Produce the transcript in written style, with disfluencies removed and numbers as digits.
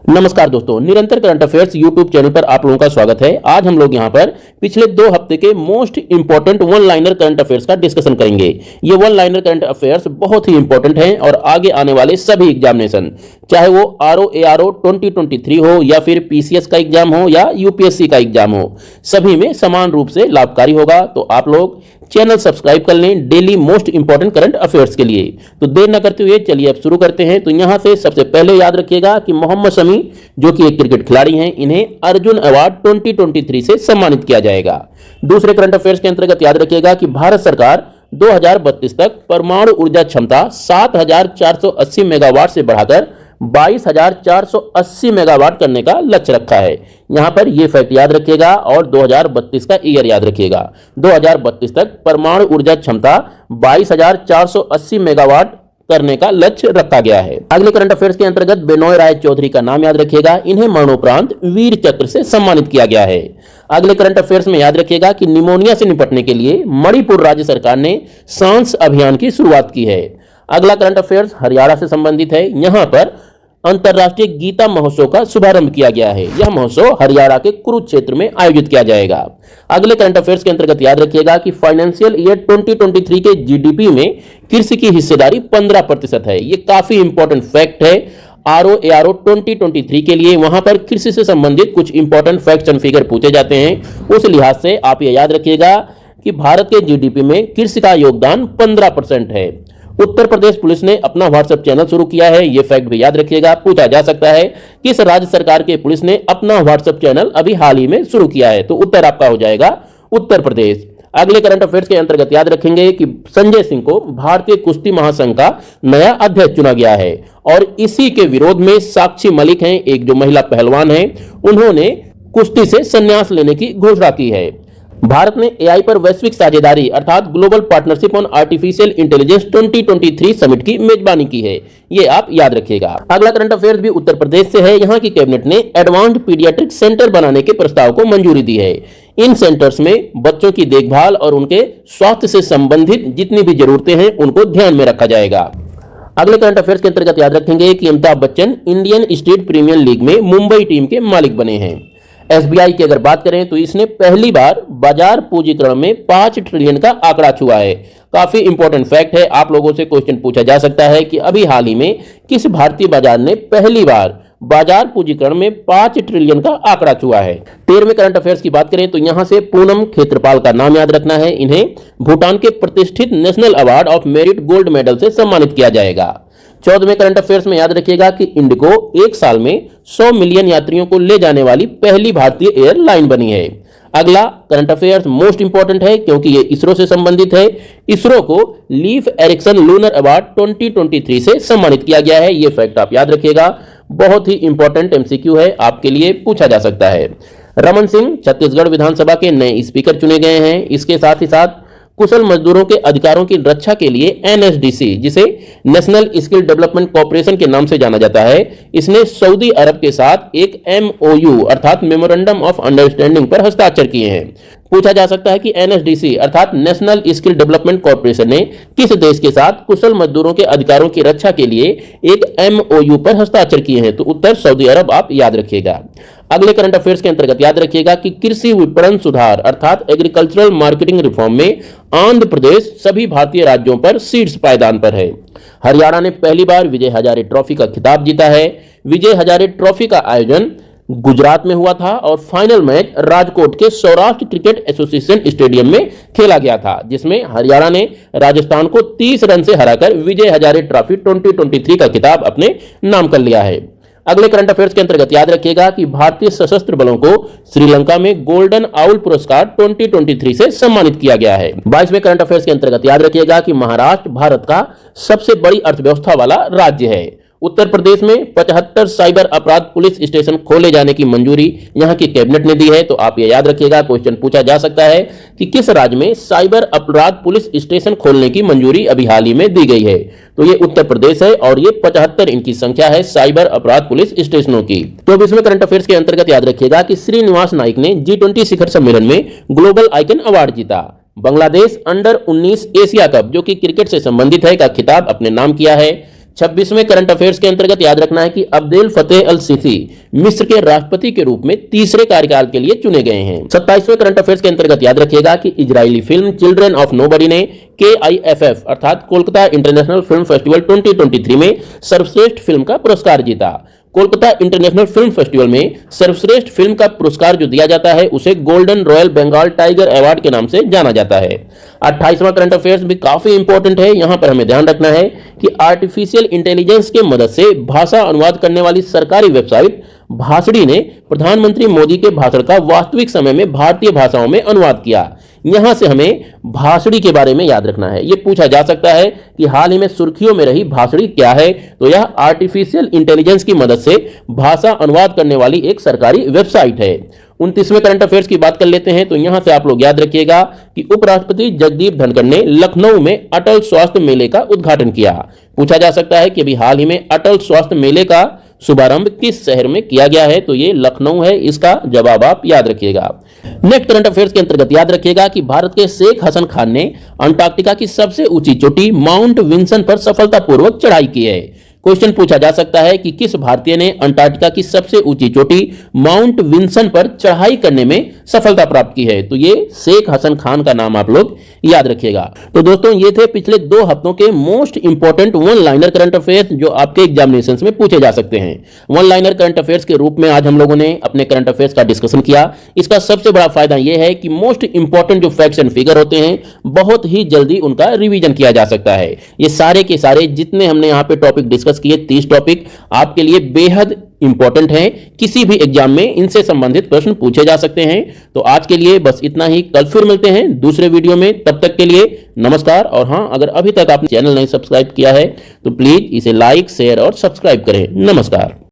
नमस्कार दोस्तों, निरंतर करंट अफेयर्स यूट्यूब चैनल पर आप लोगों का स्वागत है। आज हम लोग यहां पर पिछले 2 हफ्ते के most important one liner current affairs का डिस्कशन करेंगे। ये वन लाइनर करंट अफेयर्स बहुत ही इंपॉर्टेंट हैं और आगे आने वाले सभी एग्जामिनेशन, चाहे वो आरओ एआरओ 2023 हो या फिर पीसीएस का एग्जाम हो या यूपीएससी का एग्जाम हो, सभी में समान रूप से लाभकारी होगा। तो आप लोग चैनल सब्सक्राइब कर लें daily most important current affairs के लिए। तो देर न करते हुए चलिए अब शुरू करते हैं। तो यहां से सबसे पहले याद रखिएगा कि मोहम्मद शमी जो कि एक क्रिकेट खिलाड़ी हैं, इन्हें अर्जुन अवार्ड 2023 से सम्मानित किया जाएगा। दूसरे करंट अफेयर्स के अंतर्गत याद रखिएगा कि भारत सरकार 2032 तक परमाणु ऊर्जा क्षमता 7480 मेगावाट से बढ़ाकर 22,480 मेगावाट करने का लक्ष्य रखा है। यहां पर यह फैक्ट याद रखिएगा और 2032 का ईयर याद रखिएगा। 2032 तक परमाणु ऊर्जा क्षमता 22,480 मेगावाट करने का लक्ष्य रखा गया है। अगले करंट अफेयर्स के अंतर्गत बेनोय राय चौधरी का नाम याद रखिएगा। इन्हें मरणोपरांत वीर चक्र से सम्मानित किया गया है। अगले करंट अफेयर्स में याद रखिएगा कि निमोनिया से निपटने के लिए मणिपुर राज्य सरकार ने सांस अभियान की शुरुआत की है। अगला करंट अफेयर्स हरियाणा से संबंधित है। यहां पर अंतर्राष्ट्रीय गीता महोत्सव का शुभारंभ किया गया है। यह महोत्सव हरियाणा के कुरुक्षेत्र में आयोजित किया जाएगा। अगले करंट अफेयर्स के अंतर्गत याद रखिएगा कि फाइनेंशियल ईयर 2023 के जीडीपी में कृषि की हिस्सेदारी 15% है। यह काफी इंपॉर्टेंट फैक्ट है आरओ एआरओ 2023 के लिए। वहां पर कृषि से संबंधित कुछ इंपॉर्टेंट फैक्ट्स एंड फिगर पूछे जाते हैं। उस लिहाज से आप यह याद रखिएगा कि भारत के जीडीपी में कृषि का योगदान 15% है। उत्तर प्रदेश पुलिस ने अपना व्हाट्सएप चैनल शुरू किया है। यह फैक्ट भी याद रखिएगा। पूछा जा सकता है किस राज्य सरकार के पुलिस ने अपना व्हाट्सएप चैनल अभी हाल ही में शुरू किया है, तो उत्तर आपका हो जाएगा उत्तर प्रदेश। अगले करंट अफेयर्स के अंतर्गत याद रखेंगे कि संजय सिंह को भारतीय कुश्ती महासंघ का नया अध्यक्ष चुना गया है और इसी के विरोध में साक्षी मलिक हैं, एक जो महिला पहलवान हैं, उन्होंने कुश्ती से संन्यास लेने की घोषणा की है। भारत ने एआई पर वैश्विक साझेदारी अर्थात global partnership on artificial intelligence 2023 summit की मेजबानी की है। ये आप याद रखिएगा। अगला करंट अफेयर्स भी उत्तर प्रदेश से है। यहाँ की कैबिनेट ने एडवांस्ड पीडियाट्रिक सेंटर बनाने के प्रस्ताव को मंजूरी दी है। इन सेंटर्स में बच्चों की देखभाल और उनके स्वास्थ्य से संबंधित जितनी भी जरूरतें हैं उनको ध्यान में रखा जाएगा। अगले करंट अफेयर्स के अंतर्गत याद रखेंगे कि Amitabh Bachchan Indian state premier league में मुंबई टीम के मालिक बने हैं। एसबीआई की अगर बात करें तो इसने पहली बार बाजार पूंजीकरण में 5 ट्रिलियन का आंकड़ा छुआ है। काफी इंपॉर्टेंट फैक्ट है। आप लोगों से क्वेश्चन पूछा जा सकता है कि अभी हाल ही में किस भारतीय बाजार ने पहली बार बाजार पूंजीकरण में 5 ट्रिलियन का आंकड़ा छुआ है। 13वें करंट अफेयर्स की बात करें तो यहां से पूनम खेत्रपाल का नाम याद रखना है। इन्हें भूटान के प्रतिष्ठित national award of merit gold medal से सम्मानित किया जाएगा। 14वें करंट अफेयर्स में याद रखिएगा कि इंडिगो एक साल में 100 मिलियन यात्रियों को ले जाने वाली पहली भारतीय एयरलाइन बनी है। अगला करंट अफेयर्स मोस्ट इंपॉर्टेंट है क्योंकि ये इसरो से संबंधित है। इसरो को लीफ एरिक्सन लूनर अवार्ड 2023 से सम्मानित किया गया है। ये फैक्ट आप याद रखिएगा। बहुत ही इंपॉर्टेंट एमसीक्यू है, आपके लिए पूछा जा सकता है। रमन सिंह छत्तीसगढ़ विधानसभा के नए स्पीकर चुने गए हैं। इसके साथ ही साथ कुशल मजदूरों के अधिकारों की रक्षा के लिए एनएसडीसी, जिसे नेशनल स्किल डेवलपमेंट कॉर्पोरेशन के नाम से जाना जाता है, इसने सऊदी अरब के साथ एक एमओयू अर्थात मेमोरेंडम ऑफ अंडरस्टैंडिंग पर हस्ताक्षर किए हैं। पूछा जा सकता है कि एनएसडीसी अर्थात नेशनल स्किल डेवलपमेंट कॉर्पोरेशन ने किस देश के साथ कुशल मजदूरों के अधिकारों की रक्षा के लिए एक एमओयू पर हस्ताक्षर किए हैं, तो उत्तर सऊदी अरब आप याद रखिएगा। अगले करंट अफेयर्स के अंतर्गत याद रखिएगा कि कृषि विपणन सुधार अर्थात एग्रीकल्चरल मार्केटिंग रिफॉर्म में आंध्र प्रदेश सभी भारतीय राज्यों पर शीर्ष पायदान पर है। हरियाणा ने पहली बार विजय हजारे ट्रॉफी का खिताब जीता है। विजय हजारे ट्रॉफी का आयोजन गुजरात में हुआ था और फाइनल मैच राजकोट के सौराष्ट्र क्रिकेट एसोसिएशन स्टेडियम में खेला गया था, जिसमें हरियाणा ने राजस्थान को 30 रन से हराकर विजय हजारे ट्रॉफी 2023 का खिताब अपने नाम कर लिया है। अगले करंट अफेयर्स के अंतर्गत याद रखिएगा कि भारतीय सशस्त्र बलों को श्रीलंका में गोल्डन आउल पुरस्कार 2023 से सम्मानित किया गया है। 22वें करंट अफेयर्स के अंतर्गत याद रखिएगा कि महाराष्ट्र भारत का सबसे बड़ी अर्थव्यवस्था वाला राज्य है। उत्तर प्रदेश में 75 साइबर अपराध पुलिस स्टेशन खोले जाने की मंजूरी यहां की कैबिनेट ने दी है। तो आप ये याद रखिएगा, क्वेश्चन पूछा जा सकता है कि किस राज्य में साइबर अपराध पुलिस स्टेशन खोलने की मंजूरी अभी हाल ही में दी गई है, तो ये उत्तर प्रदेश है और ये 75 इनकी संख्या है साइबर अपराध पुलिस स्टेशनों की। 24वें करंट अफेयर्स के अंतर्गत याद रखिएगा कि श्रीनिवास नाइक ने G20 शिखर सम्मेलन में ग्लोबल आइकन अवार्ड जीता। बांग्लादेश अंडर 19 एशिया कप जो कि क्रिकेट से संबंधित है का खिताब अपने नाम किया है। 26वें करंट अफेयर्स के अंतर्गत याद रखना है कि अब्देल फतेह अल सीसी मिस्र के राष्ट्रपति के रूप में तीसरे कार्यकाल के लिए चुने गए हैं। 27वें करंट अफेयर्स के अंतर्गत याद रखिएगा कि Israeli film children of nobody ने KIFF अर्थात कोलकाता इंटरनेशनल फिल्म फेस्टिवल 2023 में सर्वश्रेष्ठ फिल्म का पुरस्कार जीता। कोलकाता इंटरनेशनल फिल्म फेस्टिवल में सर्वश्रेष्ठ फिल्म का पुरस्कार जो दिया जाता है उसे golden royal Bengal tiger award के नाम से जाना जाता है। 28वां करंट अफेयर्स भी काफी इंपॉर्टेंट है। यहां पर हमें ध्यान रखना है कि आर्टिफिशियल इंटेलिजेंस के मदद से भाषा अनुवाद करने वाली सरकारी वेबसाइट भाषड़ी ने प्रधानमंत्री मोदी के भाषण का वास्तविक समय में भारतीय भाषाओं में अनुवाद किया। यहां से हमें भाषड़ी के बारे में याद रखना है। यह पूछा जा सकता है कि हाल ही में सुर्खियों में रही भाषड़ी क्या है, तो यह आर्टिफिशियल इंटेलिजेंस की मदद से भाषा अनुवाद करने वाली एक सरकारी वेबसाइट है। 29वें करंट अफेयर्स की बात कर लेते हैं, तो यहां से आप लोग याद रखिएगा कि उपराष्ट्रपति जगदीप धनखड़ ने लखनऊ में अटल स्वास्थ्य मेले का उद्घाटन किया। पूछा जा सकता है कि अभी हाल ही में अटल स्वास्थ्य मेले का शुभारंभ किस शहर में किया गया है, तो ये लखनऊ है। इसका जवाब आप याद रखिएगा। नेक्स्ट करंट अफेयर्स के अंतर्गत याद रखिएगा कि भारत के शेख हसन खान ने अंटार्कटिका की सबसे ऊंची चोटी माउंट विंसन पर सफलतापूर्वक चढ़ाई की है। क्वेश्चन पूछा जा सकता है कि किस भारतीय ने अंटार्कटिका की सबसे ऊंची चोटी माउंट विंसन पर चढ़ाई करने में सफलता प्राप्त की है, तो ये शेख हसन खान का नाम आप लोग याद रखिएगा। तो दोस्तों ये थे पिछले 2 हफ्तों के most important one liner current affairs जो आपके एग्जामिनेशंस में पूछे जा सकते हैं। वन लाइनर करंट अफेयर्स के रूप में आज हम लोगों ने अपने करंट अफेयर्स का डिस्कशन किया। इसका सबसे बड़ा फायदा यह है कि मोस्ट इंपॉर्टेंट जो फैक्ट्स एंड फिगर होते हैं बहुत ही जल्दी उनका रिवीजन किया जा सकता है। ये सारे के सारे जितने हमने यहाँ पे टॉपिक डिस्कस किए 30 टॉपिक आपके लिए बेहद इंपॉर्टेंट हैं। किसी भी एग्जाम में इनसे संबंधित प्रश्न पूछे जा सकते हैं। तो आज के लिए बस इतना ही। कल फिर मिलते हैं दूसरे वीडियो में। तब तक के लिए नमस्कार। और हां, अगर अभी तक आपने चैनल नहीं सब्सक्राइब किया है तो प्लीज इसे लाइक, शेयर और सब्सक्राइब करें। नमस्कार।